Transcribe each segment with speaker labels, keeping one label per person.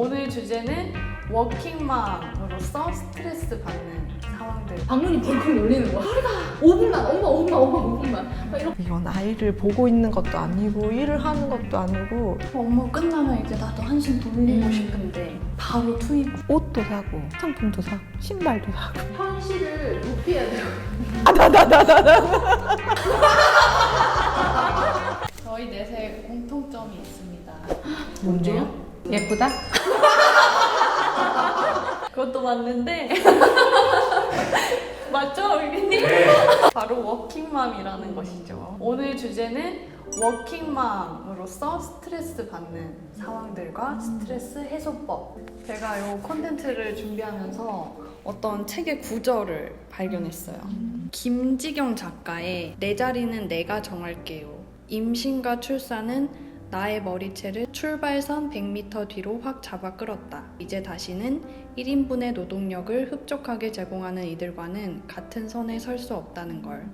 Speaker 1: 오늘 주제는 워킹맘으로서 스트레스 받는 상황들.
Speaker 2: 방문이 벌컥 열리는 거야. 허리가 5분만, 엄마 5분만. 막 이렇게.
Speaker 3: 이건 아이를 보고 있는 것도 아니고 일을 하는 것도 아니고
Speaker 1: 업무 끝나면 이제 나도 한숨 돌리고 싶은데 바로 투입.
Speaker 3: 옷도 사고 상품도 사고 신발도 사고
Speaker 2: 현실을 높이해야 돼요.
Speaker 1: 저희 넷의 공통점이 있습니다.
Speaker 3: 뭔데요?
Speaker 4: 예쁘다?
Speaker 1: 그것도 맞는데 맞죠, 의견님? 바로 워킹맘이라는 것이죠. 오늘 주제는 워킹맘으로서 스트레스 받는 상황들과 스트레스 해소법. 제가 이 콘텐츠를 준비하면서 어떤 책의 구절을 발견했어요. 김지경 작가의 내 자리는 내가 정할게요. 임신과 출산은 나의 머리채를 출발선 100m 뒤로 확 잡아 끌었다. 이제 다시는 1인분의 노동력을 흡족하게 제공하는 이들과는 같은 선에 설 수 없다는 걸.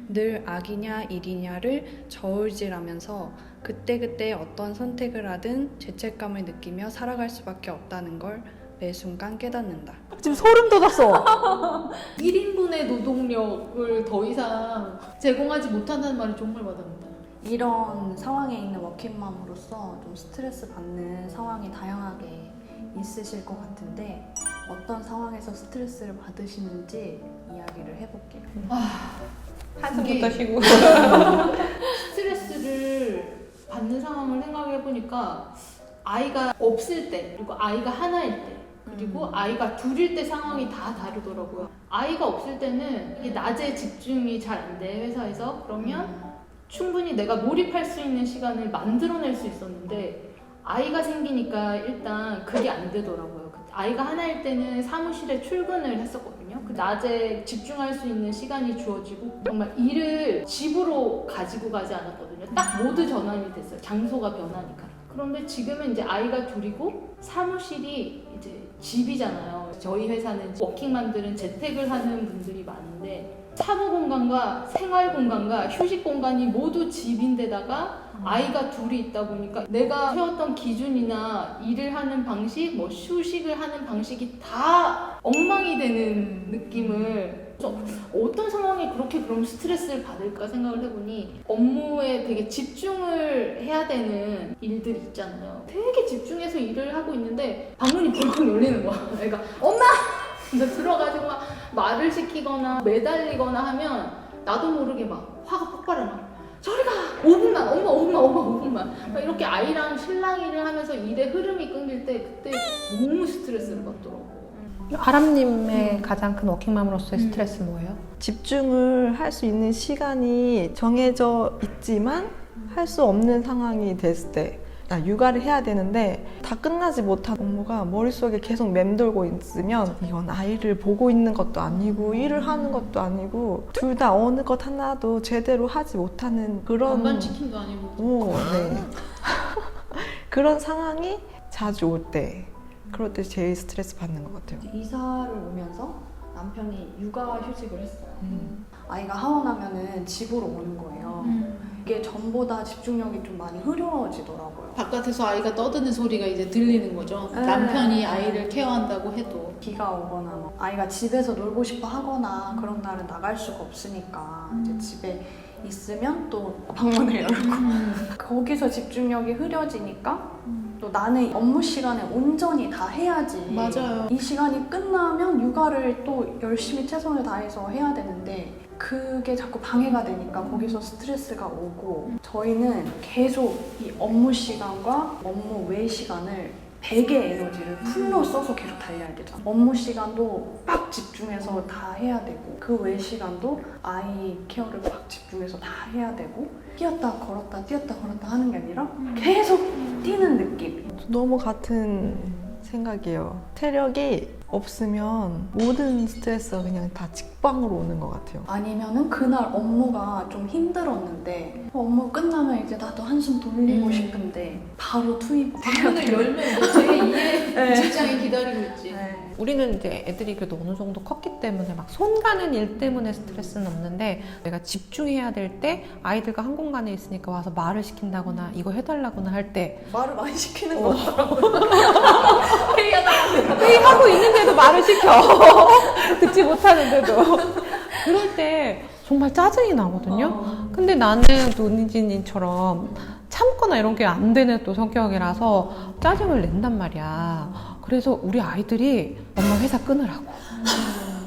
Speaker 1: 늘 악이냐 일이냐를 저울질하면서 그때그때 어떤 선택을 하든 죄책감을 느끼며 살아갈 수밖에 없다는 걸 매 순간 깨닫는다.
Speaker 3: 지금 소름 돋았어.
Speaker 2: 1인분의 노동력을 더 이상 제공하지 못한다는 말이 정말 와닿는다.
Speaker 1: 이런 상황에 있는 워킹맘으로서 좀 스트레스 받는 상황이 다양하게 있으실 것 같은데 어떤 상황에서 스트레스를 받으시는지 이야기를 해볼게요.
Speaker 4: 한숨부터 쉬고.
Speaker 2: 스트레스를 받는 상황을 생각해보니까 아이가 없을 때, 그리고 아이가 하나일 때, 그리고 아이가 둘일 때 상황이 다 다르더라고요. 아이가 없을 때는 이게 낮에 집중이 잘 안 돼, 회사에서. 그러면 충분히 내가 몰입할 수 있는 시간을 만들어낼 수 있었는데 아이가 생기니까 일단 그게 안 되더라고요. 아이가 하나일 때는 사무실에 출근을 했었거든요. 그 낮에 집중할 수 있는 시간이 주어지고 정말 일을 집으로 가지고 가지 않았거든요. 딱 모드 전환이 됐어요. 장소가 변하니까. 그런데 지금은 이제 아이가 둘이고 사무실이 이제 집이잖아요. 저희 회사는 워킹맘들은 재택을 하는 분들이 많은데 사무 공간과 생활 공간과 휴식 공간이 모두 집인데다가 아이가 둘이 있다 보니까 내가 세웠던 기준이나 일을 하는 방식, 뭐 휴식을 하는 방식이 다 엉망이 되는 느낌을. 그래서 어떤 상황에 그렇게 그럼 스트레스를 받을까 생각을 해보니 업무에 되게 집중을 해야 되는 일들이 있잖아요. 되게 집중해서 일을 하고 있는데 방문이 벌컥 열리는 거야. 그러니까 엄마! 근데 들어가지고 막 말을 시키거나 매달리거나 하면 나도 모르게 막 화가 폭발을 막 저리 가! 5분만! 엄마 5분만! 막 이렇게 아이랑 실랑이를 하면서 일의 흐름이 끊길 때 그때 너무 스트레스를 받더라고.
Speaker 4: 아람님의 가장 큰 워킹맘으로서의 스트레스는 뭐예요?
Speaker 3: 집중을 할 수 있는 시간이 정해져 있지만 할 수 없는 상황이 됐을 때 육아를 해야 되는데 다 끝나지 못한 업무가 머릿속에 계속 맴돌고 있으면 이건 아이를 보고 있는 것도 아니고 일을 하는 것도 아니고 둘 다 어느 것 하나도 제대로 하지 못하는 그런
Speaker 2: 반반치킨도 아니고.
Speaker 3: 네. 그런 상황이 자주 올 때 그럴 때 제일 스트레스 받는 것 같아요.
Speaker 1: 이사를 오면서 남편이 육아 휴직을 했어요. 아이가 하원하면은 집으로 오는 거예요. 이게 전보다 집중력이 좀 많이 흐려지더라고요.
Speaker 2: 바깥에서 아이가 떠드는 소리가 이제 들리는 거죠.
Speaker 1: 네.
Speaker 2: 남편이 아이를 케어한다고 해도.
Speaker 1: 비가 오거나 뭐 아이가 집에서 놀고 싶어 하거나 그런 날은 나갈 수가 없으니까 이제 집에 있으면 또 방문을 열고 거기서 집중력이 흐려지니까 또 나는 업무 시간에 온전히 다 해야지.
Speaker 2: 맞아요.
Speaker 1: 이 시간이 끝나면 육아를 또 열심히 최선을 다해서 해야 되는데 그게 자꾸 방해가 되니까 거기서 스트레스가 오고 저희는 계속 이 업무 시간과 업무 외 시간을 100의 에너지를 풀로 써서 계속 달려야 되잖아. 업무 시간도 빡 집중해서 다 해야 되고 그 외 시간도 아이 케어를 빡 집중해서 다 해야 되고 뛰었다 걸었다 하는 게 아니라 계속 뛰는 느낌.
Speaker 3: 너무 같은 생각이에요. 체력이 없으면 모든 스트레스가 그냥 다 직방으로 오는 것 같아요.
Speaker 1: 아니면은 그날 업무가 좀 힘들었는데 업무 끝나면 이제 나도 한숨 돌리고 싶은데 바로 투입돼야
Speaker 2: 방문을
Speaker 1: 돼요.
Speaker 2: 열면 제2의
Speaker 1: 네.
Speaker 2: 직장이 기다리고 있지.
Speaker 1: 네.
Speaker 4: 우리는 이제 애들이 그래도 어느 정도 컸기 때문에 막 손 가는 일 때문에 스트레스는 없는데 내가 집중해야 될 때 아이들과 한 공간에 있으니까 와서 말을 시킨다거나 이거 해달라거나 할 때
Speaker 1: 말을 많이 시키는 거 같더라고요.
Speaker 4: 말을 시켜. 듣지 못하는데도. 그럴 때 정말 짜증이 나거든요. 근데 나는 또 은지님처럼 참거나 이런 게 안 되는 또 성격이라서 짜증을 낸단 말이야. 그래서 우리 아이들이 엄마 회사 끊으라고.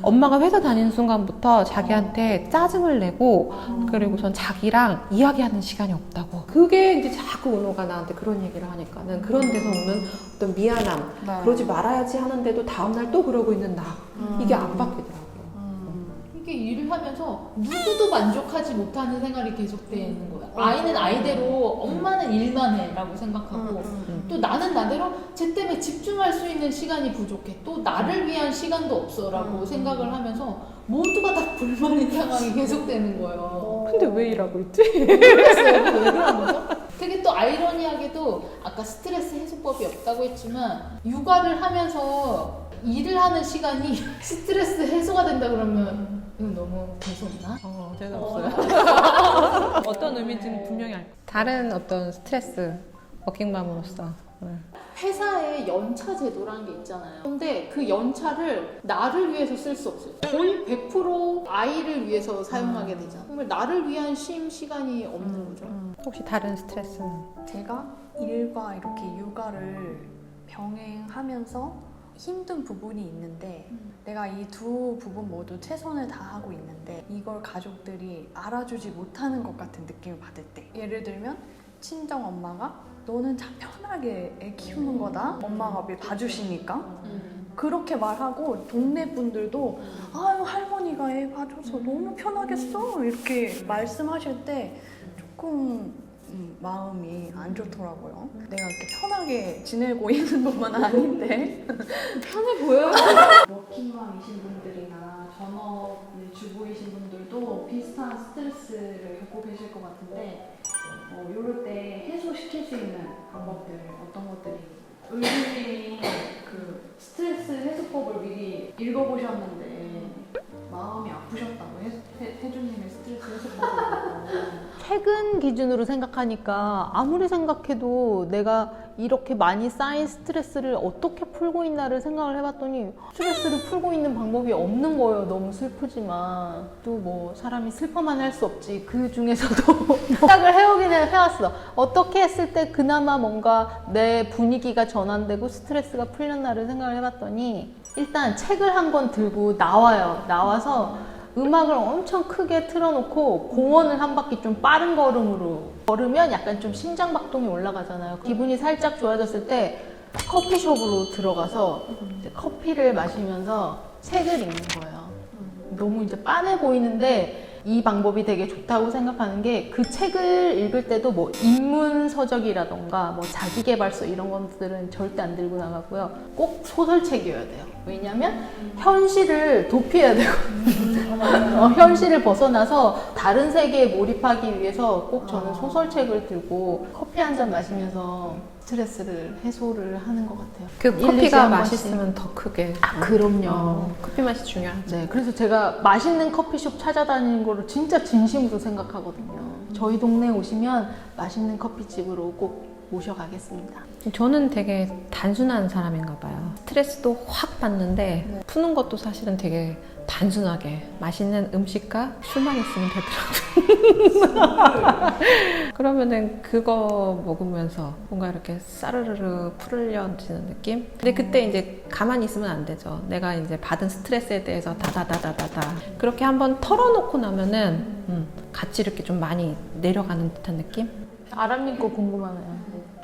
Speaker 4: 엄마가 회사 다니는 순간부터 자기한테 짜증을 내고 그리고선 자기랑 이야기하는 시간이 없다고. 그게 이제 자꾸 은호가 나한테 그런 얘기를 하니까는 그런 데서 오는 어떤 미안함,
Speaker 1: 네.
Speaker 4: 그러지 말아야지 하는데도 다음날 또 그러고 있는 나, 이게 안 바뀌더라고요.
Speaker 2: 이게 일을 하면서 누구도 만족하지 못하는 생활이 계속되는 거야. 아이는 아이대로 엄마는 일만 해라고 생각하고 또 나는 나대로 쟤 때문에 집중할 수 있는 시간이 부족해. 또 나를 위한 시간도 없어라고 생각을 하면서 모두가 다 불만인 상황이 계속되는 거예요.
Speaker 4: 근데 왜 일하고 있지?
Speaker 2: 모르겠어요. 왜 그런 거죠? 되게 또 아이러니하게도 아까 스트레스 해소법이 없다고 했지만 육아를 하면서 일을 하는 시간이 스트레스 해소가 된다 그러면 이건 너무 재수없나?
Speaker 4: 제가 없어요. 어떤 의미인지는 분명히 알 거예요. 다른 어떤 스트레스, 워킹맘으로서.
Speaker 2: 회사에 연차 제도라는 게 있잖아요. 근데 그 연차를 나를 위해서 쓸 수 없어요. 거의 100% 아이를 위해서 사용하게 되잖아요. 정말 나를 위한 쉼 시간이 없는 거죠.
Speaker 4: 혹시 다른 스트레스는?
Speaker 1: 제가 일과 이렇게 육아를 병행하면서 힘든 부분이 있는데 내가 이 두 부분 모두 최선을 다하고 있는데 이걸 가족들이 알아주지 못하는 것 같은 느낌을 받을 때, 예를 들면 친정 엄마가 너는 참 편하게 애 키우는 거다, 엄마가 왜 봐주시니까 그렇게 말하고 동네 분들도 아유 할머니가 애 봐줘서 너무 편하겠어 이렇게 말씀하실 때 조금 마음이 안 좋더라고요. 내가 이렇게 편하게 지내고 있는 것만 아닌데
Speaker 2: 편해 보여요.
Speaker 1: 워킹맘이신 분들이나 전업의 주부이신 분들도 비슷한 스트레스를 겪고 계실 것 같은데 이럴 때 해소시킬 수 있는 방법들 어떤 것들이? 의류님이 그 스트레스 해소법을 미리 읽어보셨는데 마음이 아프셨다고 혜주님의 스트레스 해소법을
Speaker 2: 최근 기준으로 생각하니까 아무리 생각해도 내가 이렇게 많이 쌓인 스트레스를 어떻게 풀고 있나를 생각을 해봤더니 스트레스를 풀고 있는 방법이 없는 거예요. 너무 슬프지만 또 뭐 사람이 슬퍼만 할 수 없지. 그 중에서도 생각을 해오기는 해왔어. 어떻게 했을 때 그나마 뭔가 내 분위기가 전환되고 스트레스가 풀렸나를 생각을 해봤더니 일단 책을 한 권 들고 나와요. 나와서 음악을 엄청 크게 틀어놓고 공원을 한 바퀴 좀 빠른 걸음으로 걸으면 약간 좀 심장박동이 올라가잖아요. 기분이 살짝 좋아졌을 때 커피숍으로 들어가서 이제 커피를 마시면서 책을 읽는 거예요. 너무 이제 빤해 보이는데 이 방법이 되게 좋다고 생각하는 게 그 책을 읽을 때도 뭐 인문서적이라던가 뭐 자기계발서 이런 것들은 절대 안 들고 나가고요. 꼭 소설책이어야 돼요. 왜냐면 현실을 도피해야 되거든요. 현실을 벗어나서 다른 세계에 몰입하기 위해서 꼭 저는 소설책을 들고 커피 한 잔 마시면서 스트레스를 해소를 하는 것 같아요.
Speaker 4: 그
Speaker 2: 1, 2주에
Speaker 4: 커피가
Speaker 2: 한 번씩.
Speaker 4: 맛있으면 더 크게.
Speaker 2: 그럼요.
Speaker 4: 커피 맛이 중요하죠.
Speaker 2: 네, 그래서 제가 맛있는 커피숍 찾아다니는 거를 진짜 진심으로 생각하거든요. 저희 동네에 오시면 맛있는 커피집으로 꼭 모셔가겠습니다.
Speaker 4: 저는 되게 단순한 사람인가 봐요. 스트레스도 확 받는데 푸는 것도 사실은 되게 단순하게 맛있는 음식과 술만 있으면 되더라고요. 그러면은 그거 먹으면서 뭔가 이렇게 싸르르르 풀려지는 느낌? 근데 그때 이제 가만히 있으면 안 되죠. 내가 이제 받은 스트레스에 대해서 다다다다다다 그렇게 한번 털어놓고 나면은 같이 이렇게 좀 많이 내려가는 듯한 느낌?
Speaker 2: 아람님 거 궁금하네요.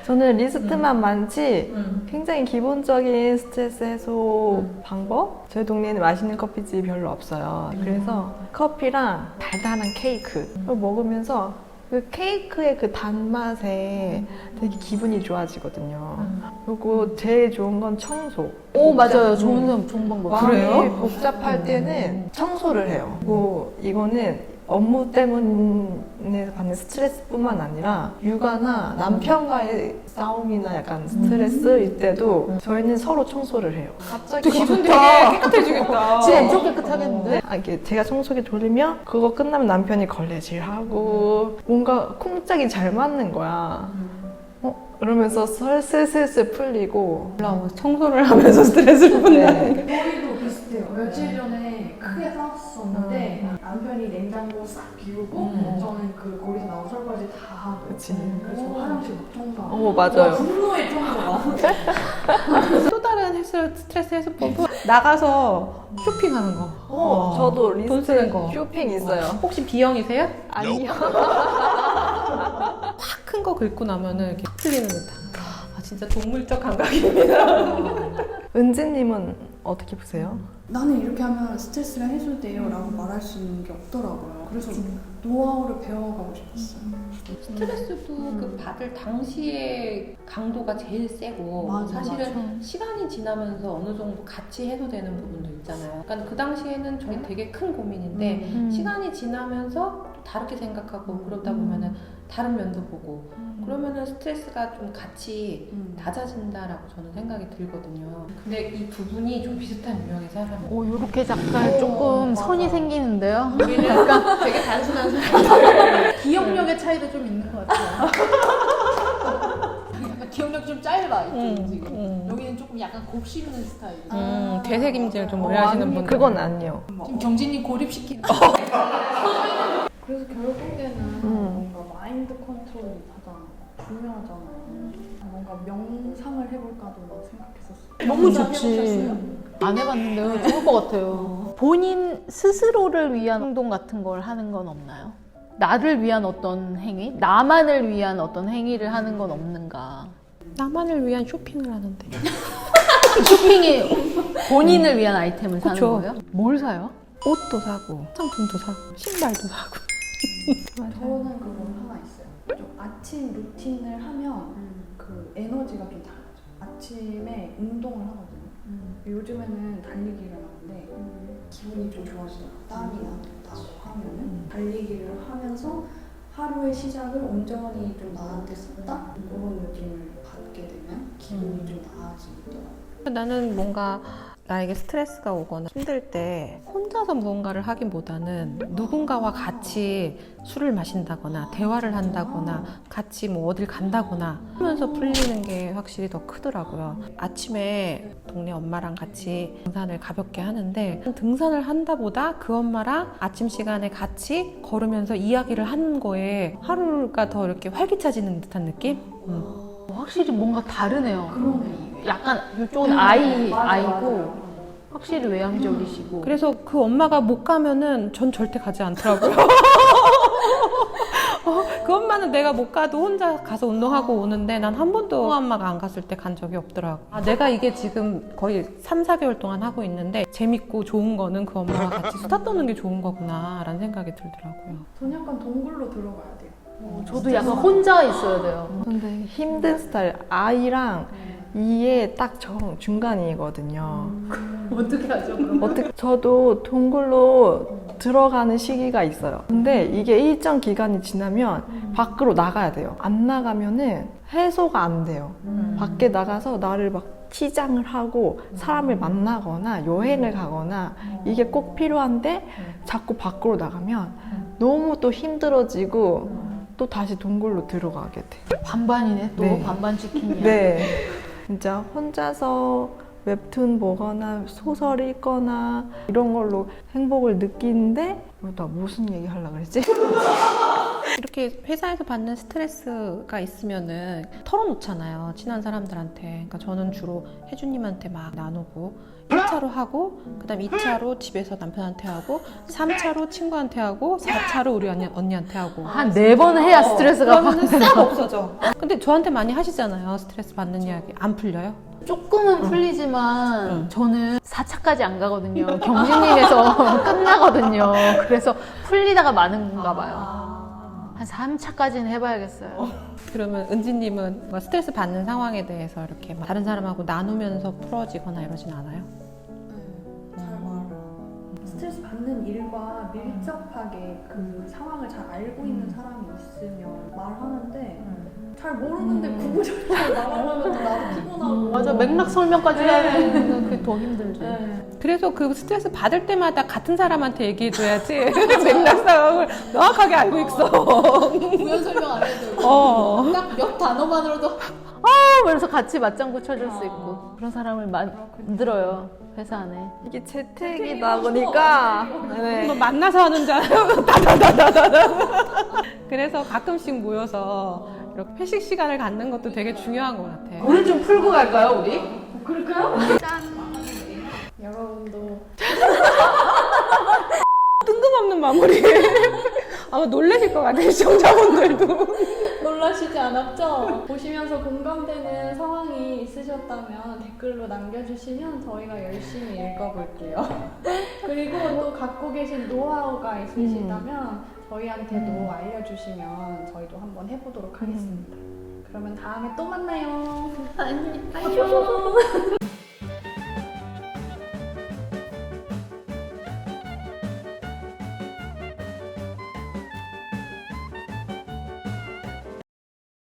Speaker 3: 저는 리스트만 많지 굉장히 기본적인 스트레스 해소 방법? 저희 동네에는 맛있는 커피집이 별로 없어요. 그래서 커피랑 달달한 케이크 먹으면서 그 케이크의 그 단맛에 되게 기분이 좋아지거든요. 그리고 제일 좋은 건 청소.
Speaker 2: 오, 맞아요. 좋은 방법.
Speaker 3: 마음이 복잡할 때는 청소를 해요. 그리고 이거는 업무 때문에 받는 스트레스뿐만 아니라 육아나 남편과의 싸움이나 약간 스트레스일 때도 저희는 서로 청소를 해요. 갑자기
Speaker 4: 기분 되게 깨끗해지겠다.
Speaker 2: 진짜 엄청 깨끗하겠는데?
Speaker 3: 이게 제가 청소기 돌리면 그거 끝나면 남편이 걸레질하고 뭔가 쿵짝이 잘 맞는 거야. 그러면서 슬슬슬 풀리고
Speaker 4: 청소를 하면서 스트레스를 푼다.
Speaker 3: 네.
Speaker 1: 저희도 비슷해요. 며칠 전에 크게 싸웠었는데 남편이 냉장고 싹 비우고 저는 그 거기서 나온 설거지 다 하고
Speaker 3: 그치.
Speaker 1: 그래서 화장실 막 청소하고
Speaker 3: 맞아요.
Speaker 1: 분노의 청소가
Speaker 4: 또 다른 스트레스 해소법은 나가서 쇼핑하는 거.
Speaker 3: 저도
Speaker 4: 돈 쓰는 거.
Speaker 3: 쇼핑 있어요.
Speaker 4: 혹시 B형이세요?
Speaker 3: 아니요.
Speaker 4: 확 큰 거 긁고 나면은 이렇게 확 풀리는 듯한. 아, 진짜 동물적 감각입니다.
Speaker 3: 은지님은 어떻게 보세요?
Speaker 5: 나는 이렇게 하면 스트레스가 해소돼요 라고 말할 수 있는 게 없더라고요. 그래서 노하우를 배워가고 싶었어요.
Speaker 6: 스트레스도 그 받을 당시의 강도가 제일 세고
Speaker 5: 맞아,
Speaker 6: 사실은 시간이 지나면서 어느 정도 같이 해소되는 부분도 있잖아요. 그러니까 그 당시에는 저게 되게 큰 고민인데 시간이 지나면서 또 다르게 생각하고 그러다 보면은 다른 면도 보고 그러면은 스트레스가 좀 같이 낮아진다라고 저는 생각이 들거든요. 근데 이 부분이 좀 비슷한 유형의 사람이에요.
Speaker 2: 오, 요렇게 약간 조금 선이 생기는데요?
Speaker 6: 우리는 약간 되게 단순한 사람들.
Speaker 2: 기억력의 차이도 좀 있는 것 같아요. 약간 기억력 좀 짧아, 이쪽은 지금. 여기는 조금 약간 곱씹는 스타일.
Speaker 4: 되새김질 좀 오래 하시는 분들.
Speaker 3: 그건 아니에요.
Speaker 2: 지금 경진님 고립시키는
Speaker 1: 그래서 결국에는 뭔가 마인드 컨트롤이 가장 중요하잖아요. 뭔가 명상을 해볼까도 생각했었어요.
Speaker 2: 너무 좋지. 안 해봤는데 좋을 것 같아요. 본인 스스로를 위한 행동 같은 걸 하는 건 없나요? 나를 위한 어떤 행위? 나만을 위한 어떤 행위를 하는 건 없는가?
Speaker 4: 나만을 위한 쇼핑을 하는데.
Speaker 2: 쇼핑이 본인을 위한 아이템을 사는
Speaker 4: 그쵸.
Speaker 2: 거예요? 뭘 사요?
Speaker 4: 옷도 사고, 상품도 사고, 신발도 사고.
Speaker 1: 저는 그거 하나 있어요. 좀 아침 루틴을 하면 그 에너지가 좀 달라져요. 아침에 운동을 하거든요. 요즘에는 달리기를 하는데 기분이 좀 좋아지더라고요. 땀이 나고 하면은 달리기를 하면서 하루의 시작을 온전히 좀 나한테 썼다? 그런 느낌을 받게 되면 기분이 좀 나아지더라고요.
Speaker 4: 나는 뭔가 나에게 스트레스가 오거나 힘들 때 혼자서 무언가를 하기보다는 누군가와 같이 술을 마신다거나 대화를 한다거나 같이 뭐 어딜 간다거나 하면서 풀리는 게 확실히 더 크더라고요. 아침에 동네 엄마랑 같이 등산을 가볍게 하는데 등산을 한다보다 그 엄마랑 아침 시간에 같이 걸으면서 이야기를 하는 거에 하루가 더 이렇게 활기차지는 듯한 느낌?
Speaker 2: 확실히 뭔가 다르네요. 약간 이쪽은 아이고 확실히 외향적이시고.
Speaker 4: 그래서 그 엄마가 못 가면은 전 절대 가지 않더라고요. 그 엄마는 내가 못 가도 혼자 가서 운동하고 오는데 난 한 번도 그 엄마가 안 갔을 때 간 적이 없더라고. 아, 내가 이게 지금 거의 3, 4개월 동안 하고 있는데 재밌고 좋은 거는 그 엄마와 같이 수다 떠는 게 좋은 거구나 라는 생각이 들더라고요.
Speaker 1: 전 약간 동굴로 들어가야 돼요.
Speaker 2: 저도 약간 혼자 있어야 돼요.
Speaker 3: 근데 힘든 스타일 아이랑 이게 딱 중간이거든요.
Speaker 2: 어떻게 하죠, 그럼?
Speaker 3: 저도 동굴로 들어가는 시기가 있어요. 근데 이게 일정 기간이 지나면 밖으로 나가야 돼요. 안 나가면은 해소가 안 돼요. 밖에 나가서 나를 막 치장을 하고 사람을 만나거나 여행을 가거나 이게 꼭 필요한데 자꾸 밖으로 나가면 너무 또 힘들어지고 또 다시 동굴로 들어가게 돼.
Speaker 2: 반반이네, 또
Speaker 3: 네.
Speaker 2: 반반 치킨이야.
Speaker 3: 네. 진짜 혼자서 웹툰 보거나 소설 읽거나 이런 걸로 행복을 느끼는데 나 무슨 얘기 하려고 그랬지?
Speaker 4: 이렇게 회사에서 받는 스트레스가 있으면은 털어놓잖아요. 친한 사람들한테. 그러니까 저는 주로 혜주님한테 막 나누고 1차로 하고 그다음 2차로 집에서 남편한테 하고 3차로 친구한테 하고 4차로 우리 언니한테 하고
Speaker 2: 한 4번 해야 스트레스가
Speaker 4: 그러면은 싹 없어져. 근데 저한테 많이 하시잖아요. 스트레스 받는 이야기. 안 풀려요?
Speaker 2: 조금은 풀리지만 저는 4차까지 안 가거든요. 경진님에서 끝나거든요. 그래서 풀리다가 마는가 봐요. 한 3차까지는 해봐야겠어요.
Speaker 4: 그러면 은지님은 뭔가 스트레스 받는 상황에 대해서 이렇게 막 다른 사람하고 나누면서 풀어지거나 이러진 않아요?
Speaker 1: 잘 말해요. 스트레스 받는 일과 밀접하게 그 상황을 잘 알고 있는 사람이 있으면 말하는데 잘 모르는데 구구절절 말하면 나도 피곤하고.
Speaker 2: 맞아, 맥락 설명까지 하면 그게 더 힘들지.
Speaker 1: 네.
Speaker 4: 그래서 그 스트레스 받을 때마다 같은 사람한테 얘기해줘야지 맥락 상황을 명확하게 알고 있어.
Speaker 2: 구현 설명 안 해도 딱 몇 단어만으로도 그래서 같이 맞장구 쳐줄 수 있고 그런 사람을 만들어요 회사 안에.
Speaker 3: 이게 재택이다 보니까 네.
Speaker 4: 뭐 만나서 하는 줄 알아요. 다다다다다다. 그래서 가끔씩 모여서 이렇게 회식 시간을 갖는 것도 되게 중요한 것 같아요.
Speaker 2: 오늘 좀 풀고 갈까요 우리?
Speaker 5: 여러분도
Speaker 4: 뜬금없는 마무리. 아마 놀라실 것 같아요, 시청자분들도.
Speaker 1: 놀라시지 않았죠? 보시면서 공감되는 상황이 있으셨다면 댓글로 남겨주시면 저희가 열심히 읽어볼게요. 그리고 또 갖고 계신 노하우가 있으시다면 저희한테도 알려주시면 저희도 한번 해보도록 하겠습니다. 그러면 다음에 또 만나요. 안녕.